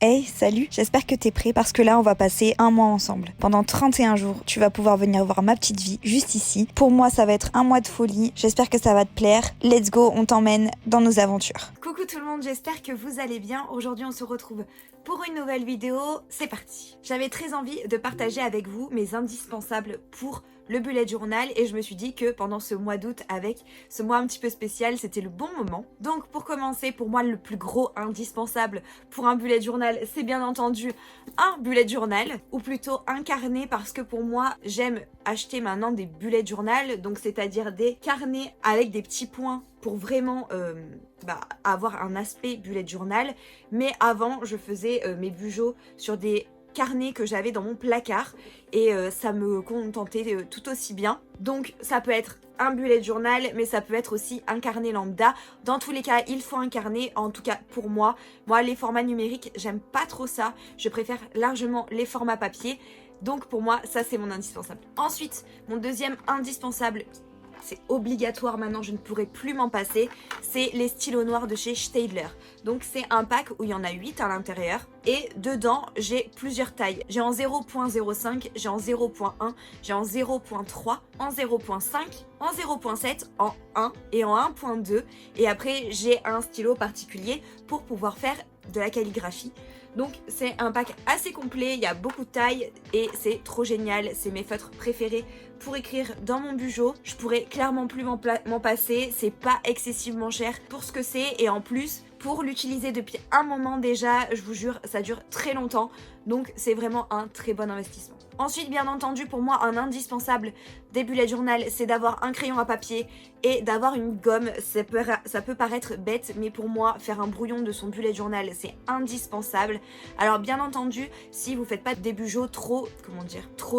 Hey, salut, j'espère que t'es prêt parce que là on va passer un mois ensemble. Pendant 31 jours, tu vas pouvoir venir voir ma petite vie juste ici. Pour moi ça va être un mois de folie, j'espère que ça va te plaire. Let's go, on t'emmène dans nos aventures. Coucou tout le monde, j'espère que vous allez bien. Aujourd'hui on se retrouve pour une nouvelle vidéo, c'est parti. J'avais très envie de partager avec vous mes indispensables pour le bullet journal et je me suis dit que pendant ce mois d'août, avec ce mois un petit peu spécial, c'était le bon moment. Donc pour commencer, pour moi le plus gros indispensable pour un bullet journal, c'est bien entendu un bullet journal, ou plutôt un carnet, parce que pour moi j'aime acheter maintenant des bullet journal, donc c'est-à-dire des carnets avec des petits points pour vraiment avoir un aspect bullet journal. Mais avant je faisais mes bugeos sur des carnets que j'avais dans mon placard et ça me contentait tout aussi bien. Donc ça peut être un bullet journal, mais ça peut être aussi un carnet lambda. Dans tous les cas, il faut un carnet, en tout cas pour moi. Moi, les formats numériques, j'aime pas trop ça. Je préfère largement les formats papier. Donc pour moi, ça c'est mon indispensable. Ensuite, mon deuxième indispensable, c'est obligatoire maintenant, je ne pourrai plus m'en passer, c'est les stylos noirs de chez Staedtler. Donc c'est un pack où il y en a 8 à l'intérieur et dedans j'ai plusieurs tailles. J'ai en 0.05, j'ai en 0.1, j'ai en 0.3, en 0.5, en 0.7, en 1 et en 1.2. Et après j'ai un stylo particulier pour pouvoir faire de la calligraphie. Donc c'est un pack assez complet, il y a beaucoup de tailles et c'est trop génial, c'est mes feutres préférés pour écrire dans mon bugeot. Je pourrais clairement plus m'en passer, c'est pas excessivement cher pour ce que c'est et en plus pour l'utiliser depuis un moment déjà, je vous jure, ça dure très longtemps, donc c'est vraiment un très bon investissement. Ensuite, bien entendu, pour moi, un indispensable des bullet journal, c'est d'avoir un crayon à papier et d'avoir une gomme. Ça peut paraître bête, mais pour moi, faire un brouillon de son bullet journal, c'est indispensable. Alors, bien entendu, si vous faites pas des bugeots trop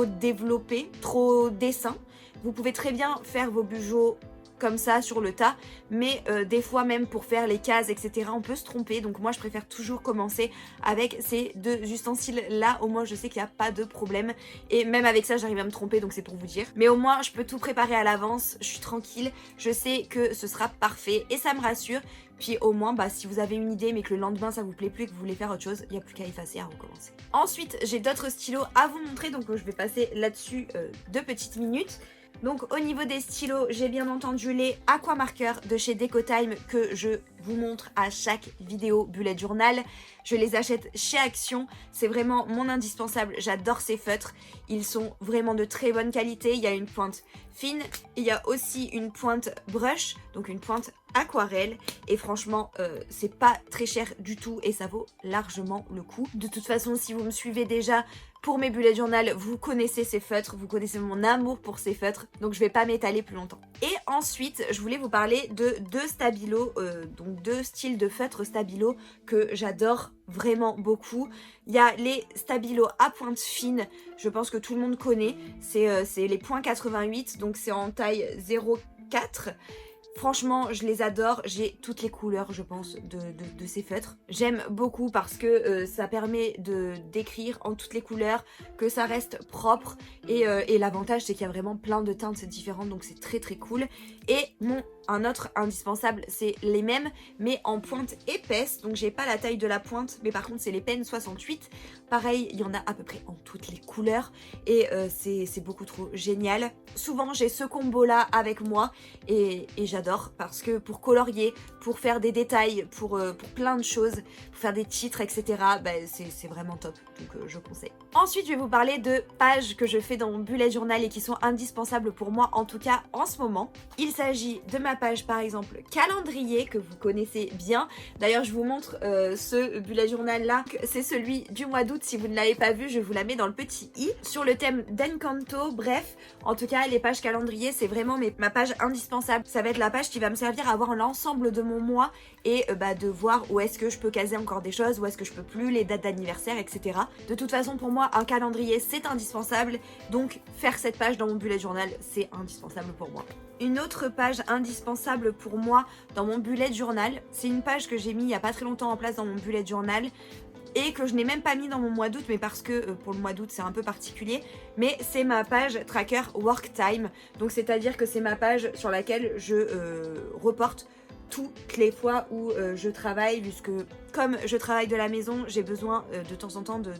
développés, trop dessins, vous pouvez très bien faire vos bugeots comme ça sur le tas, mais des fois même pour faire les cases etc on peut se tromper, donc moi je préfère toujours commencer avec ces deux ustensiles là, au moins je sais qu'il n'y a pas de problème et même avec ça j'arrive à me tromper, donc c'est pour vous dire, mais au moins je peux tout préparer à l'avance, je suis tranquille, je sais que ce sera parfait et ça me rassure. Puis au moins, si vous avez une idée mais que le lendemain ça vous plaît plus et que vous voulez faire autre chose, il n'y a plus qu'à effacer, à recommencer. Ensuite, j'ai d'autres stylos à vous montrer, donc je vais passer là-dessus 2 petites minutes. Donc au niveau des stylos, j'ai bien entendu les aquamarqueurs de chez Decotime que je vous montre à chaque vidéo bullet journal. Je les achète chez Action, c'est vraiment mon indispensable, j'adore ces feutres. Ils sont vraiment de très bonne qualité, il y a une pointe fine, il y a aussi une pointe brush, donc une pointe aquarelle et franchement c'est pas très cher du tout et ça vaut largement le coup. De toute façon, si vous me suivez déjà pour mes bullet journal, vous connaissez ces feutres, vous connaissez mon amour pour ces feutres, donc je vais pas m'étaler plus longtemps. Et ensuite, je voulais vous parler de deux stabilos, donc deux styles de feutres stabilo que j'adore vraiment beaucoup. Il y a les stabilos à pointe fine, je pense que tout le monde connaît, c'est les .88, donc c'est en taille 0,4. Franchement, je les adore, j'ai toutes les couleurs, je pense, de ces feutres. J'aime beaucoup parce que ça permet d'écrire en toutes les couleurs, que ça reste propre et l'avantage c'est qu'il y a vraiment plein de teintes différentes, donc c'est très très cool. Et un autre indispensable, c'est les mêmes mais en pointe épaisse, donc j'ai pas la taille de la pointe, mais par contre c'est les Pen 68. Pareil, il y en a à peu près en toutes les couleurs et c'est beaucoup trop génial. Souvent j'ai ce combo là avec moi et j'adore parce que pour colorier, pour faire des détails, pour plein de choses, pour faire des titres etc, c'est vraiment top, donc je conseille. Ensuite je vais vous parler de pages que je fais dans mon bullet journal et qui sont indispensables pour moi, en tout cas en ce moment. Il s'agit de ma page par exemple calendrier que vous connaissez bien. D'ailleurs je vous montre ce bullet journal là, c'est celui du mois d'août. Si vous ne l'avez pas vu, je vous la mets dans le petit i sur le thème d'Encanto. Bref, en tout cas les pages calendrier c'est vraiment ma page indispensable. Ça va être la page qui va me servir à voir l'ensemble de mon mois et de voir où est-ce que je peux caser encore des choses, où est-ce que je peux plus, les dates d'anniversaire etc. De toute façon pour moi un calendrier c'est indispensable, donc faire cette page dans mon bullet journal c'est indispensable pour moi. Une autre page indispensable pour moi dans mon bullet journal, c'est une page que j'ai mis il n'y a pas très longtemps en place dans mon bullet journal et que je n'ai même pas mis dans mon mois d'août, mais parce que pour le mois d'août c'est un peu particulier, mais c'est ma page tracker work time, donc c'est à dire que c'est ma page sur laquelle je reporte toutes les fois où je travaille, puisque comme je travaille de la maison, j'ai besoin de temps en temps de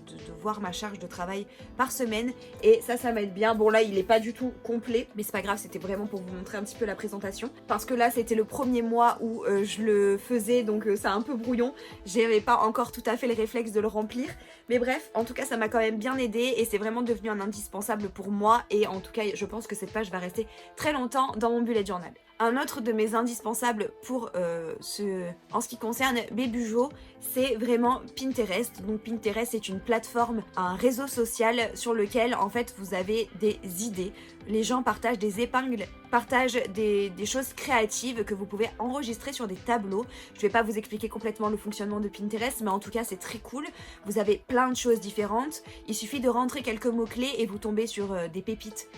voir ma charge de travail par semaine, et ça m'aide bien. Bon là il est pas du tout complet, mais c'est pas grave, c'était vraiment pour vous montrer un petit peu la présentation, parce que là c'était le premier mois où je le faisais, donc c'est un peu brouillon, j'avais pas encore tout à fait le réflexe de le remplir, mais bref, en tout cas ça m'a quand même bien aidé, et c'est vraiment devenu un indispensable pour moi, et en tout cas je pense que cette page va rester très longtemps dans mon bullet journal. Un autre de mes indispensables pour en ce qui concerne mes bujots, c'est vraiment Pinterest. Donc Pinterest est une plateforme, un réseau social sur lequel en fait vous avez des idées. Les gens partagent des épingles, partagent des choses créatives que vous pouvez enregistrer sur des tableaux. Je vais pas vous expliquer complètement le fonctionnement de Pinterest, mais en tout cas c'est très cool. Vous avez plein de choses différentes. Il suffit de rentrer quelques mots-clés et vous tombez sur des pépites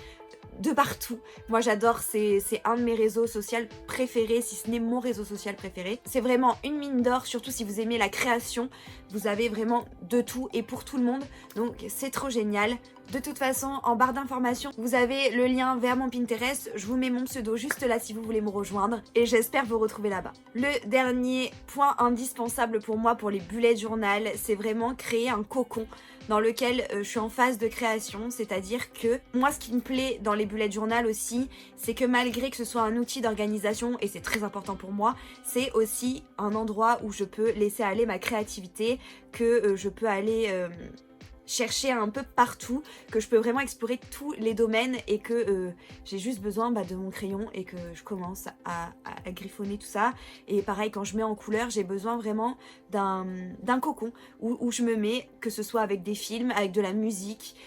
de partout. Moi j'adore, c'est un de mes réseaux sociaux préférés, si ce n'est mon réseau social préféré. C'est vraiment une mine d'or, surtout si vous aimez la création. Vous avez vraiment de tout et pour tout le monde, donc c'est trop génial. De toute façon, en barre d'informations, vous avez le lien vers mon Pinterest. Je vous mets mon pseudo juste là si vous voulez me rejoindre, et j'espère vous retrouver là-bas. Le dernier point indispensable pour moi pour les bullet journal, c'est vraiment créer un cocon dans lequel je suis en phase de création, c'est-à-dire que moi ce qui me plaît dans les bullet journal aussi, c'est que malgré que ce soit un outil d'organisation, et c'est très important pour moi, c'est aussi un endroit où je peux laisser aller ma créativité, que je peux aller chercher un peu partout, que je peux vraiment explorer tous les domaines, et que j'ai juste besoin de mon crayon et que je commence à griffonner tout ça. Et pareil, quand je mets en couleur, j'ai besoin vraiment d'un cocon où je me mets, que ce soit avec des films, avec de la musique,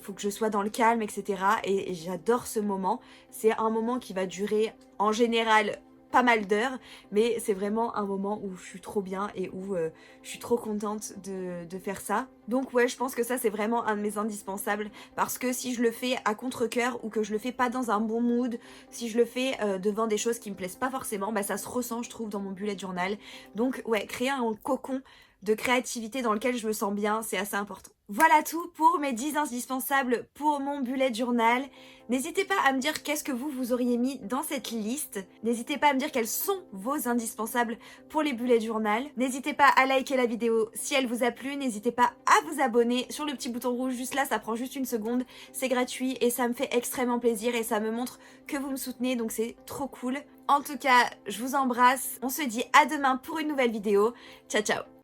faut que je sois dans le calme, etc. Et j'adore ce moment. C'est un moment qui va durer en général pas mal d'heures, mais c'est vraiment un moment où je suis trop bien et où je suis trop contente de faire ça. Donc ouais, je pense que ça c'est vraiment un de mes indispensables, parce que si je le fais à contre-cœur ou que je le fais pas dans un bon mood, si je le fais devant des choses qui me plaisent pas forcément, ça se ressent je trouve dans mon bullet journal. Donc ouais, créer un cocon de créativité dans lequel je me sens bien, c'est assez important. Voilà tout pour mes 10 indispensables pour mon bullet journal. N'hésitez pas à me dire qu'est-ce que vous auriez mis dans cette liste. N'hésitez pas à me dire quels sont vos indispensables pour les bullet journal. N'hésitez pas à liker la vidéo si elle vous a plu. N'hésitez pas à vous abonner sur le petit bouton rouge juste là, ça prend juste une seconde. C'est gratuit et ça me fait extrêmement plaisir et ça me montre que vous me soutenez, donc c'est trop cool. En tout cas, je vous embrasse. On se dit à demain pour une nouvelle vidéo. Ciao ciao.